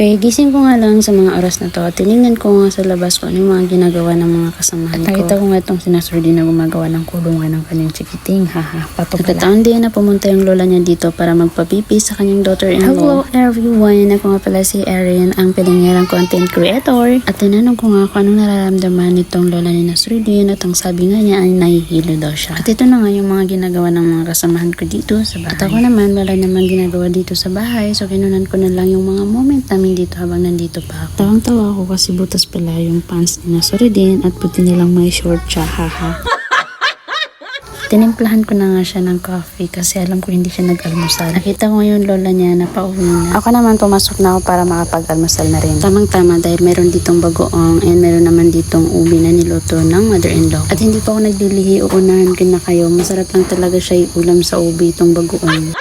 Okay, gising ko nga lang sa mga oras na to at tinignan ko nga sa labas ko ano yung mga ginagawa ng mga kasamahan ko. Nakita ko nga itong sinasur din na gumagawa ng kulungan ng kanyang chikiting. Haha, patong din na pumunta yung lola niya dito para magpapipi sa kanyang daughter-in-law. Hello everyone! Ako nga pala si Erin, ang pilingerang content creator. At tinanong ko nga kung anong nararamdaman nitong lola ni Nasruddin at ang sabi nga niya ay nahihilo daw siya. At ito na nga yung mga ginagawa ng mga kasamahan ko dito sa bahay. At ako naman, wala naman ginagawa dito sa bahay. So kinunan ko na lang yung mga moment namin dito habang nandito pa ako. Tawang-tawa ako kasi butas pala yung pants ni Nasruddin at buti nilang may short siya, haha. Tinimplahan ko na nga siya ng coffee kasi alam ko hindi siya nag-almusal. Nakita ko yung lola niya na pauwi na. Ako naman pumasok na ako para makapag-almusal na rin. Tamang-tama dahil meron ditong bagoong and meron naman ditong ubi na niluto ng mother-in-law. At hindi pa ako naglilihi, uunahan ko na kayo. Masarap lang talaga siya ulam sa ubi itong bagoong.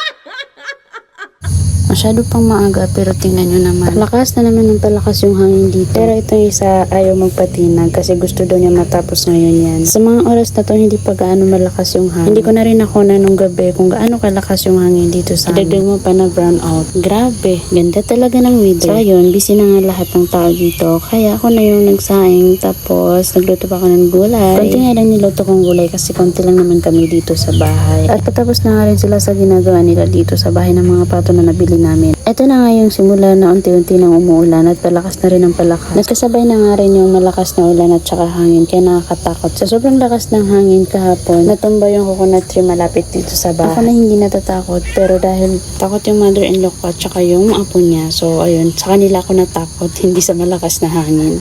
Masyado pang maaga pero tingnan nyo naman. Lakas na naman ng palakas yung hangin dito. Pero itong isa ayaw magpatinag kasi gusto daw niya matapos ngayon yan. Sa mga oras na to hindi pa gaano malakas yung hangin. Hindi ko na rin ako na nung gabi kung gaano kalakas yung hangin dito sa amin. Idagdag mo pa na brown out. Grabe, ganda talaga ng weather. So ayun, busy na nga lahat ng tao dito. Kaya ako na yung nagsaing tapos nagluto pa ako ng gulay. Konti nga lang niluto kong gulay kasi konti lang naman kami dito sa bahay. At patapos na nga rin sila sa ginagawa nila dito sa bahay ng mga pato na nabili namin. Ito na nga yung simula na unti-unti nang umuulan at palakas na rin ang palakas. Nagkasabay na nga rin yung malakas na ulan at saka hangin kaya nakakatakot. Sa sobrang lakas ng hangin kahapon, natumba yung coconut tree malapit dito sa bahay. Ako na hindi natatakot pero dahil takot yung mother-in-law ko at saka yung apo niya. So ayun, sa kanila ako natakot, hindi sa malakas na hangin.